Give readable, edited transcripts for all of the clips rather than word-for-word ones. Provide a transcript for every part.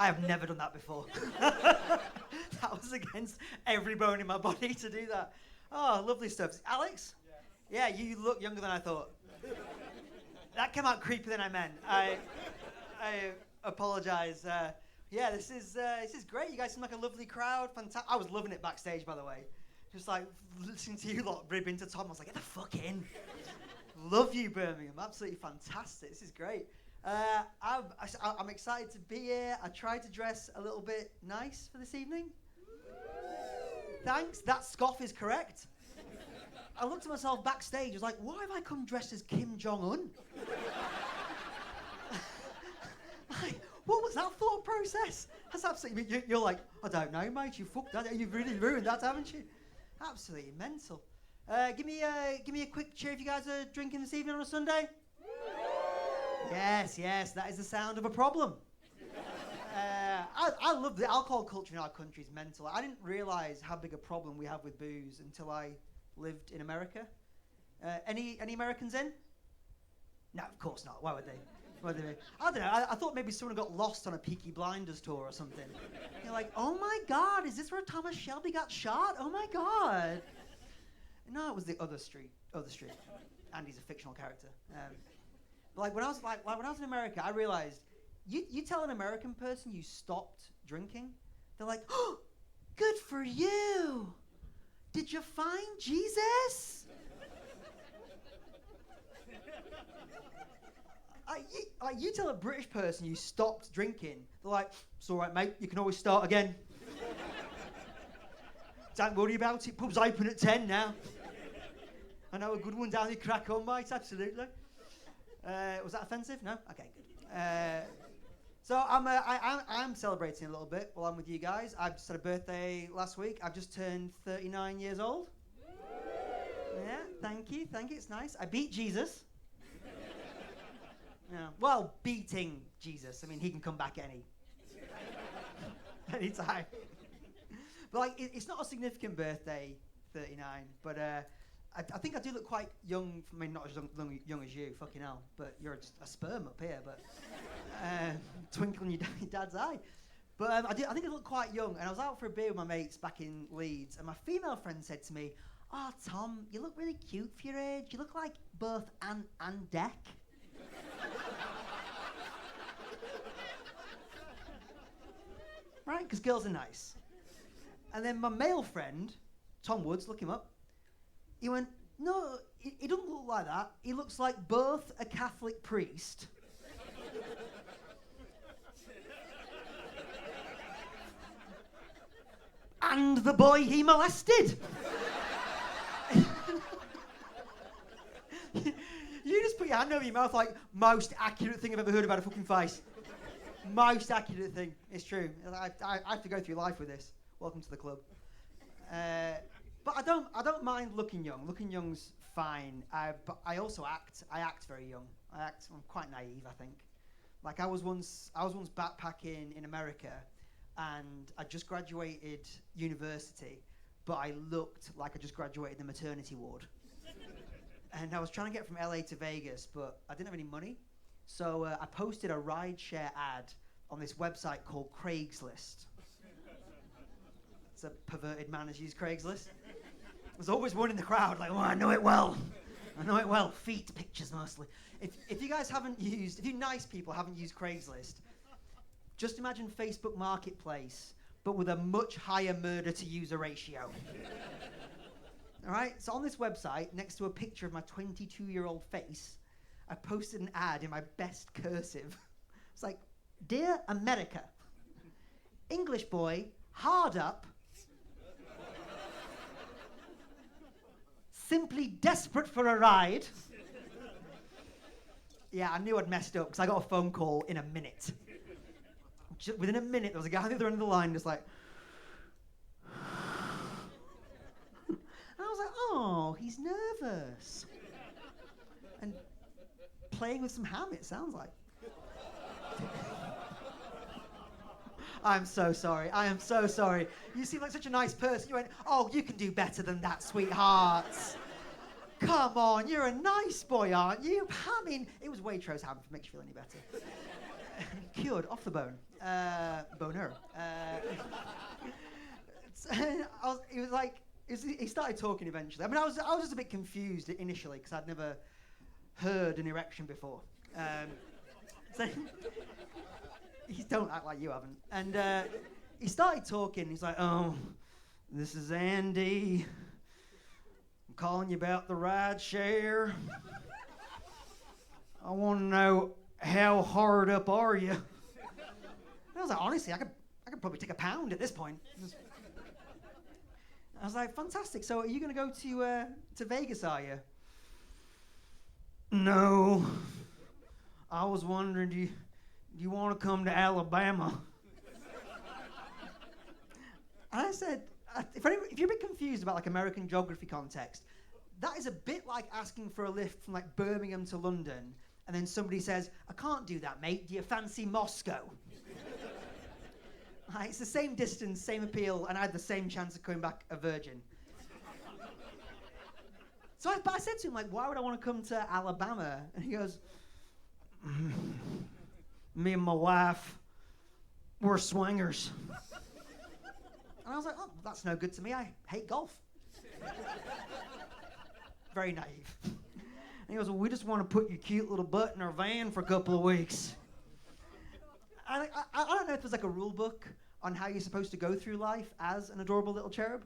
I have never done that before. That was against every bone in my body to do that. Oh, lovely stuff. Alex? Yeah, you look younger than I thought. That came out creepier than I meant. I apologize. Yeah, this is great. You guys seem like a lovely crowd. Fantastic. I was loving it backstage, by the way. Just like listening to you lot rib into Tom. I was like, get the fuck in. Love you, Birmingham. Absolutely fantastic. This is great. I'm excited to be here. I tried to dress a little bit nice for this evening. Thanks. That scoff is correct. I looked at myself backstage. I was like, why have I come dressed as Kim Jong-un? Like, what was that thought process? That's absolutely... You're like, I don't know, mate. You fucked that. You've really ruined that, haven't you? Absolutely mental. Give me a quick cheer if you guys are drinking this evening on a Sunday. Yes, that is the sound of a problem. I love the alcohol culture in our country. Is mental. I didn't realise how big a problem we have with booze until I lived in America. Any Americans in? No, of course not. Why would they? I don't know. I thought maybe someone got lost on a Peaky Blinders tour or something. You're like, oh my God, is this where Thomas Shelby got shot? Oh my God. No, it was the other street. Andy's a fictional character. But when I was in America, I realized you tell an American person you stopped drinking, they're like, oh, good for you. Did you find Jesus? You tell a British person you stopped drinking, they're like, it's all right, mate, you can always start again. Don't worry about it, pub's open at 10 now. I know a good one down here, crack on, mate, absolutely. Was that offensive? No? Okay, good. So I'm celebrating a little bit while I'm with you guys. I've just had a birthday last week. I've just turned 39 years old. Yeah, thank you, it's nice. I beat Jesus. Yeah. Well, beating Jesus. I mean, he can come back any time. But like, it's not a significant birthday, 39. But I think I do look quite young. I mean, not as young as you, fucking hell. But you're a sperm up here. But twinkle in your dad's eye. But I think I look quite young. And I was out for a beer with my mates back in Leeds, and my female friend said to me, "Oh, Tom, you look really cute for your age. You look like both Ant and Dec." Right? Because girls are nice. And then my male friend, Tom Woods, look him up, he went, no, he doesn't look like that. He looks like both a Catholic priest and the boy he molested. You just put your hand over your mouth like, most accurate thing I've ever heard about a fucking face. Most accurate thing. It's true. I have to go through life with this. Welcome to the club. But I don't mind looking young. Looking young's fine. But I also act. I act very young. I'm quite naive, I think. Like I was once backpacking in America, and I just graduated university, but I looked like I just graduated the maternity ward. And I was trying to get from LA to Vegas, but I didn't have any money. So I posted a rideshare ad on this website called Craigslist. It's a perverted man has used Craigslist. There's always one in the crowd like, oh, I know it well. Feet pictures mostly. If you guys haven't used, if you nice people haven't used Craigslist, just imagine Facebook Marketplace, but with a much higher murder to user ratio. All right, so on this website, next to a picture of my 22-year-old face, I posted an ad in my best cursive. It's like, Dear America, English boy, hard up, simply desperate for a ride. Yeah, I knew I'd messed up because I got a phone call in a minute. Within a minute, there was a guy on the other end of the line just like, and I was like, oh, he's nervous. And playing with some ham, it sounds like. I'm so sorry. I am so sorry. You seem like such a nice person. You went, oh, you can do better than that, sweetheart. Come come on, you're a nice boy, aren't you? I mean, it was Waitrose ham, if it makes you feel any better. Cured, off the bone. Boner. He started talking eventually. I mean, I was just a bit confused initially because I'd never heard an erection before. So he don't act like you haven't. And he started talking. He's like, "Oh, this is Andy. I'm calling you about the ride share. I want to know how hard up are you?" And I was like, honestly, I could probably take a pound at this point. I was like, fantastic. So are you going to go to Vegas, are you? No. I was wondering, do you want to come to Alabama? And I said, if you're a bit confused about like American geography context, that is a bit like asking for a lift from like Birmingham to London, and then somebody says, "I can't do that, mate. Do you fancy Moscow?" It's the same distance, same appeal, and I had the same chance of coming back a virgin. But I said to him, like, why would I want to come to Alabama? And he goes, "Me and my wife, we're swingers." And I was like, "Oh, that's no good to me. I hate golf." Very naive. And he goes, "Well, we just want to put your cute little butt in our van for a couple of weeks." And I don't know if there's like a rule book on how you're supposed to go through life as an adorable little cherub.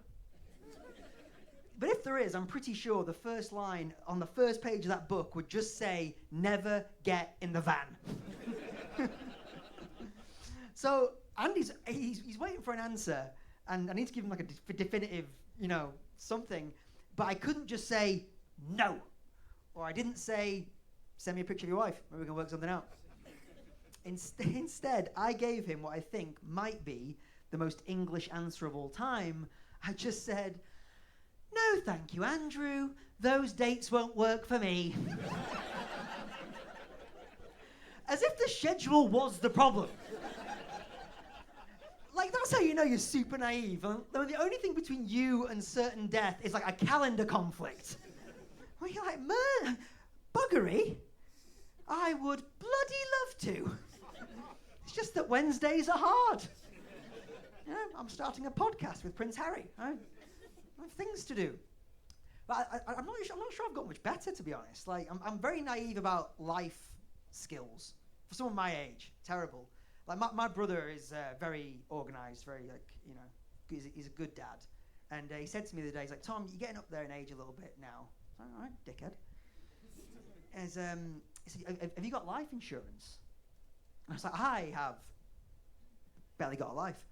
But if there is, I'm pretty sure the first line on the first page of that book would just say, "Never get in the van." So Andy's he's waiting for an answer, and I need to give him like a definitive, something. But I couldn't just say no, or I didn't say, "Send me a picture of your wife. Maybe we can work something out." Instead, I gave him what I think might be the most English answer of all time. I just said, "No, thank you, Andrew. Those dates won't work for me." As if the schedule was the problem. Like, that's how you know you're super naive. The only thing between you and certain death is like a calendar conflict. Well, you're like, "Man, buggery. I would bloody love to. It's just that Wednesdays are hard. I'm starting a podcast with Prince Harry. I have things to do." But I'm not sure I've got much better, to be honest. Like, I'm very naive about life skills. For someone my age, terrible. Like, my brother is very organised, very, he's a good dad. And he said to me the other day, he's like, "Tom, you're getting up there in age a little bit now." I was like, "All right, dickhead." He said, "Have you got life insurance?" And I was like, "I have barely got a life."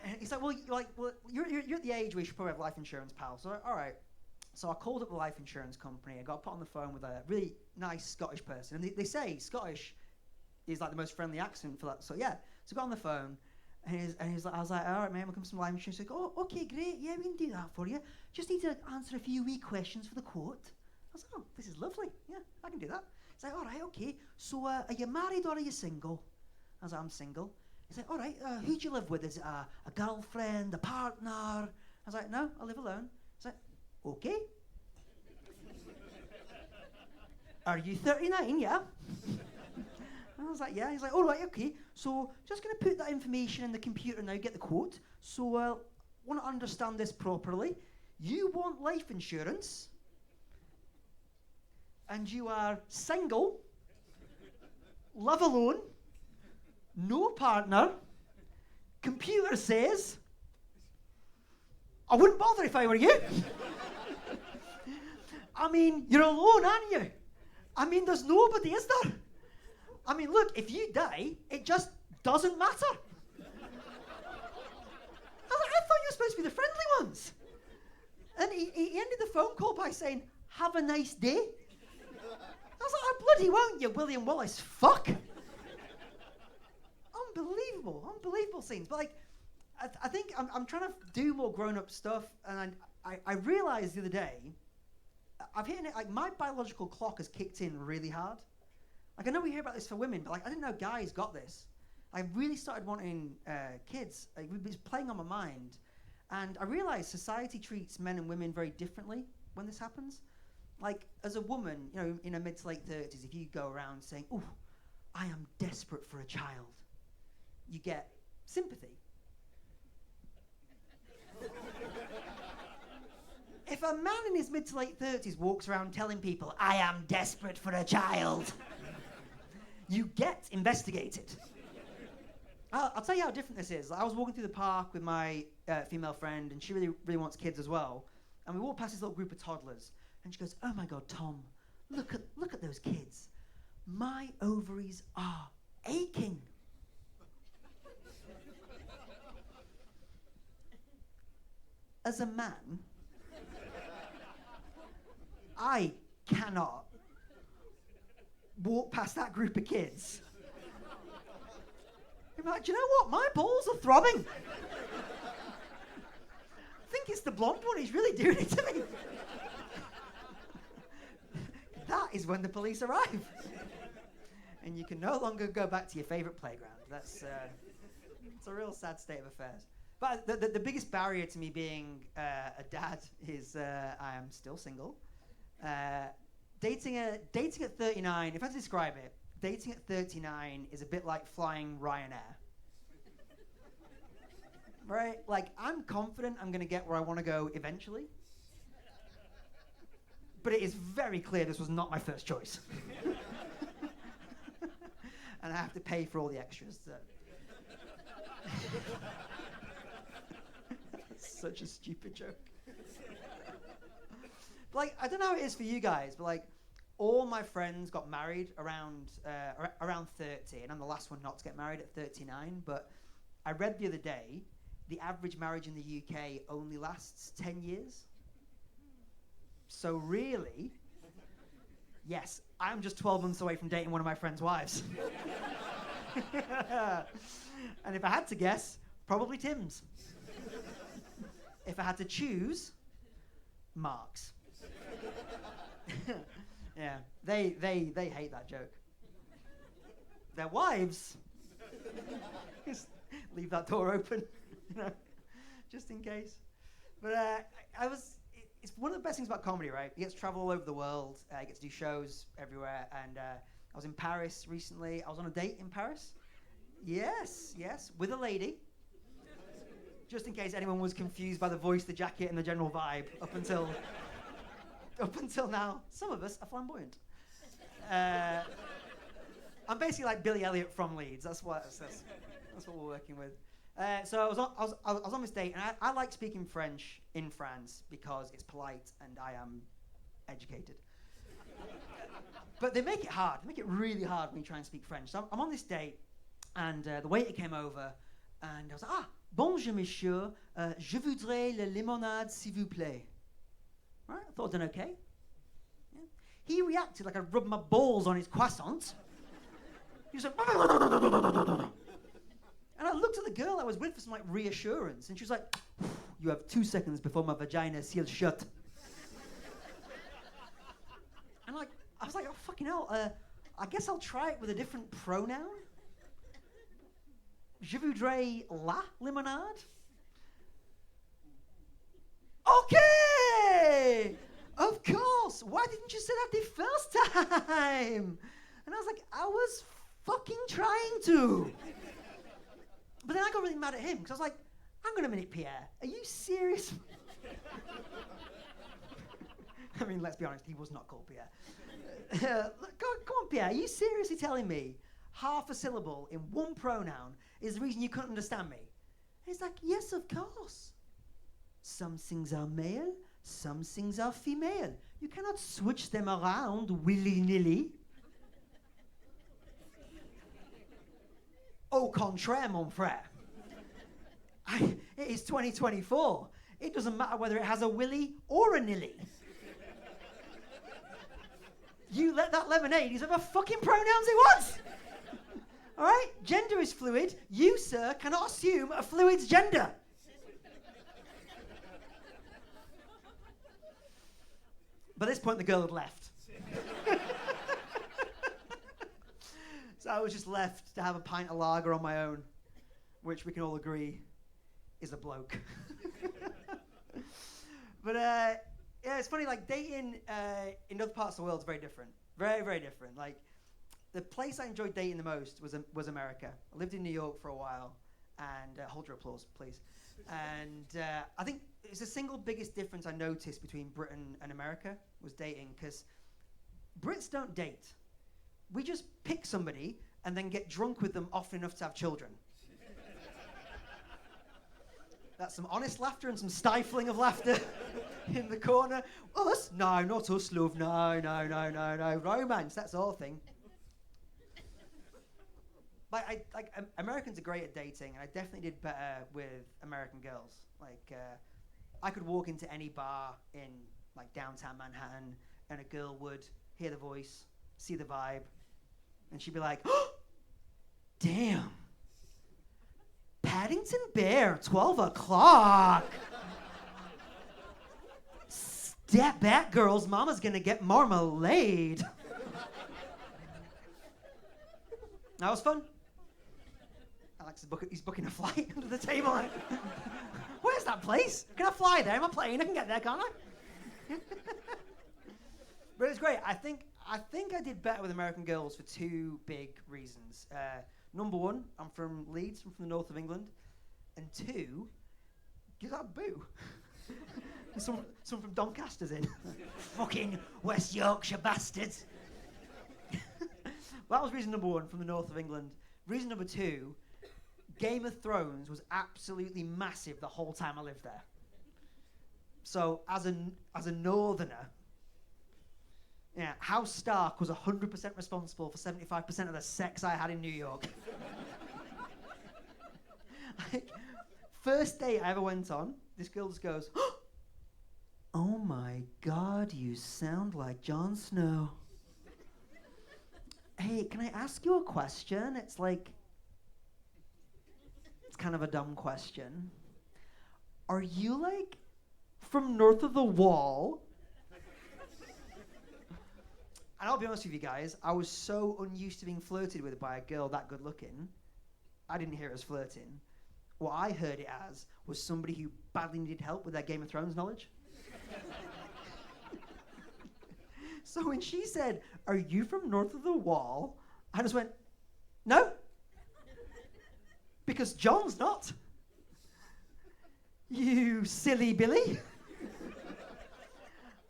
And he's like, "Well, you're at the age where you should probably have life insurance, pal." So, all right. So I called up the life insurance company. I got put on the phone with a really nice Scottish person. And they say Scottish is like the most friendly accent for that. So yeah. So I got on the phone, and he's like, I was like, "All right, man, we'll come to some life insurance." He's like, "Oh, okay, great. Yeah, we can do that for you. Just need to answer a few wee questions for the quote." I was like, "Oh, this is lovely. Yeah, I can do that." He's like, "All right, okay. So are you married or are you single?" I was like, "I'm single." He's like, "All right, who do you live with? Is it a girlfriend, a partner?" I was like, "No, I live alone." He's like, "Okay." "Are you 39, yeah?" I was like, "Yeah." He's like, "All right, okay. So just going to put that information in the computer now, get the quote. So want to understand this properly. You want life insurance, and you are single, live alone, no partner. Computer says, I wouldn't bother if I were you." I mean, you're alone, aren't you? I mean, there's nobody, is there? I mean, look, if you die, it just doesn't matter. I thought you were supposed to be the friendly ones. And he ended the phone call by saying, "Have a nice day." I was like, "I bloody won't, you William Wallace fuck." Unbelievable scenes. But like, I think I'm trying to do more grown-up stuff, and I realized the other day, I've hit it, like, my biological clock has kicked in really hard. Like, I know we hear about this for women, but like, I didn't know guys got this. I really started wanting kids. Like, it was playing on my mind. And I realized society treats men and women very differently when this happens. Like, as a woman, you know, in her mid to late 30s, if you go around saying, "Ooh, I am desperate for a child," you get sympathy. If a man in his mid to late 30s walks around telling people, "I am desperate for a child," you get investigated. I'll tell you how different this is. I was walking through the park with my female friend, and she really wants kids as well. And we walked past this little group of toddlers, and she goes, "Oh my God, Tom, look at those kids. My ovaries are aching." As a man, I cannot walk past that group of kids. I'm like, "Do you know what? My balls are throbbing. I think it's the blonde one. He's really doing it to me." That is when the police arrive. And you can no longer go back to your favorite playground. It's a real sad state of affairs. But the biggest barrier to me being a dad is I am still single. Dating at 39, if I had to describe it, dating at 39 is a bit like flying Ryanair. Right? Like, I'm confident I'm going to get where I want to go eventually. But it is very clear this was not my first choice. And I have to pay for all the extras. That's such a stupid joke. Like, I don't know how it is for you guys, but like, all my friends got married around 30, and I'm the last one not to get married at 39. But I read the other day, the average marriage in the UK only lasts 10 years. So really, yes, I'm just 12 months away from dating one of my friend's wives. And if I had to guess, probably Tim's. If I had to choose, Mark's. Yeah, they hate that joke. Their wives, just leave that door open, you know, just in case. But it's one of the best things about comedy, right? You get to travel all over the world. You get to do shows everywhere. And I was in Paris recently. I was on a date in Paris. Yes, with a lady. Just in case anyone was confused by the voice, the jacket, and the general vibe. Up until now, some of us are flamboyant. I'm basically like Billy Elliot from Leeds. That's what we're working with. So I was on this date, and I like speaking French in France because it's polite and I am educated. But they make it hard. They make it really hard when you try and speak French. So I'm on this date, and the waiter came over, and I was like, "Bonjour, monsieur. Je voudrais la limonade, s'il vous plaît." Right? I thought I'd done okay. Yeah. He reacted like I'd rubbed my balls on his croissant. He was like, and I looked at the girl I was with for some like reassurance, and she was like, "You have 2 seconds before my vagina seals shut." And like, I was like, "Oh fucking hell! I guess I'll try it with a different pronoun. Je voudrais la limonade." Okay, of course. Why didn't you say that the first time? And I was like, I was fucking trying to. But then I got really mad at him because I was like, "Hang on a minute, Pierre. Are you serious?" I mean, let's be honest, he was not called Pierre. Come on, Pierre. Are you seriously telling me half a syllable in one pronoun is the reason you couldn't understand me? And he's like, "Yes, of course. Some things are male, some things are female. You cannot switch them around willy-nilly." Au contraire, mon frère. It is 2024. It doesn't matter whether it has a willy or a nilly. You let that lemonade use whatever fucking pronouns it wants. All right? Gender is fluid. You, sir, cannot assume a fluid's gender. By this point, the girl had left. So I was just left to have a pint of lager on my own, which we can all agree is a bloke. But Yeah, it's funny. Like dating in other parts of the world is very different. Very, very different. Like the place I enjoyed dating the most was America. I lived in New York for a while, and hold your applause, please. And I think it's the single biggest difference I noticed between Britain and America was dating, because Brits don't date. We just pick somebody and then get drunk with them often enough to have children. That's some honest laughter and some stifling of laughter in the corner. Us? No, not us, love. No. Romance, that's our thing. Americans are great at dating, and I definitely did better with American girls. I could walk into any bar in downtown Manhattan, and a girl would hear the voice, see the vibe, and she'd be like, oh, damn. Paddington Bear, 12 o'clock. Step back, girls. Mama's gonna get marmalade. That was fun. Alex he's booking a flight under the table. Where's that place? Can I fly there? I'm a plane. I can get there, can't I? But it was great. I think I did better with American girls for two big reasons. Number one, I'm from Leeds, I'm from the north of England. And two, give that boo. Some from Doncaster's in. Fucking West Yorkshire bastards. That was reason number one, from the north of England. Reason number two, Game of Thrones was absolutely massive the whole time I lived there. So as a northerner, yeah, House Stark was 100% responsible for 75% of the sex I had in New York. First date I ever went on, this girl just goes, oh my God, you sound like Jon Snow. Hey, can I ask you a question? It's kind of a dumb question. Are you from north of the wall? And I'll be honest with you guys, I was so unused to being flirted with by a girl that good looking, I didn't hear it as flirting. What I heard it as was somebody who badly needed help with their Game of Thrones knowledge. So when she said, are you from north of the wall? I just went, no. Because John's not. You silly Billy.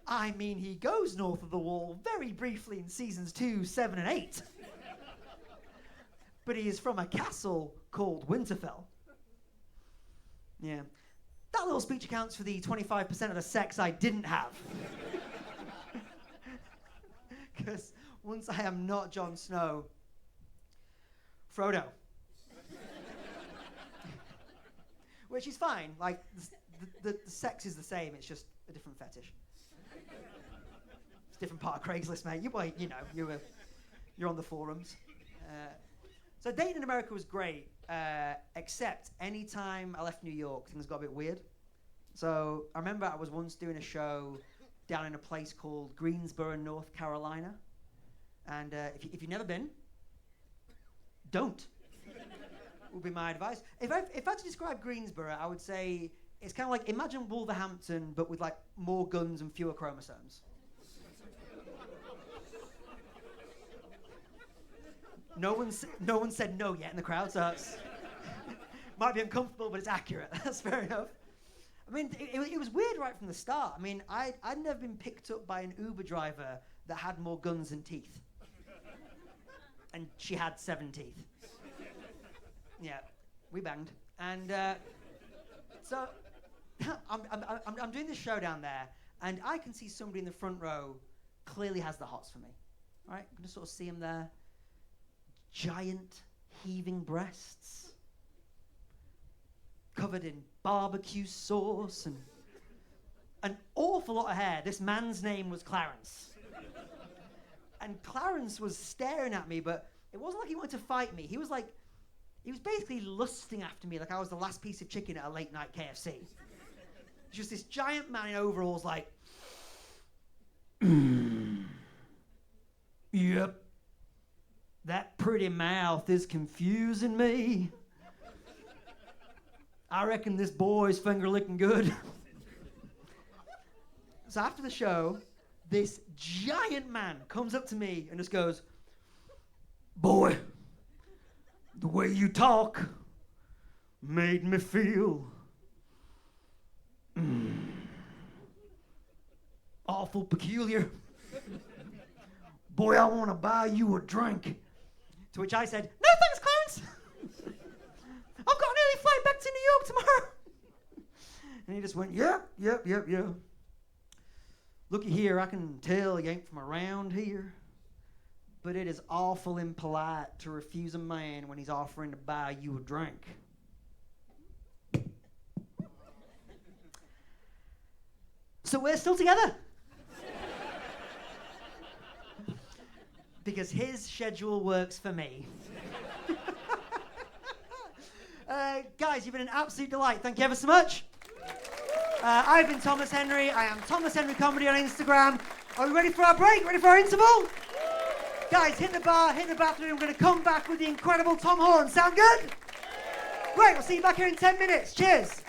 I mean, he goes north of the wall very briefly in seasons 2, 7, and 8. But he is from a castle called Winterfell. Yeah. That little speech accounts for the 25% of the sex I didn't have. Because once I am not Jon Snow, Frodo. Which is fine. The sex is the same, it's just a different fetish. It's a different part of Craigslist, mate. You're on the forums. So dating in America was great, except any time I left New York, things got a bit weird. So I remember I was once doing a show down in a place called Greensboro, North Carolina. And if you've never been, don't, would be my advice. If I had to describe Greensboro, I would say it's kind of like, imagine Wolverhampton, but with more guns and fewer chromosomes. No one said no yet in the crowd, so it's might be uncomfortable, but it's accurate. That's fair enough. I mean, it was weird right from the start. I mean, I'd never been picked up by an Uber driver that had more guns than teeth. And she had 7 teeth. Yeah, we banged. And so I'm doing this show down there, and I can see somebody in the front row clearly has the hots for me. All right, I'm going to sort of see him there. Giant, heaving breasts, covered in barbecue sauce, and an awful lot of hair. This man's name was Clarence. And Clarence was staring at me, but it wasn't like he wanted to fight me. He was basically lusting after me like I was the last piece of chicken at a late night KFC. Just this giant man in overalls yep. That pretty mouth is confusing me. I reckon this boy's finger licking good. So after the show, this giant man comes up to me and just goes, "Boy, the way you talk made me feel awful peculiar. Boy, I want to buy you a drink." To which I said, "No thanks, Clarence. I've got an early flight back to New York tomorrow." And he just went, "Yep. Looky here, I can tell you ain't from around here, but it is awful impolite to refuse a man when he's offering to buy you a drink." So we're still together. Because his schedule works for me. Guys, you've been an absolute delight. Thank you ever so much. I've been Thomas Henry. I am Thomas Henry Comedy on Instagram. Are we ready for our break? Ready for our interval? Guys, hit the bar, hit the bathroom. I'm going to come back with the incredible Tom Horn. Sound good? Great, we'll see you back here in 10 minutes. Cheers.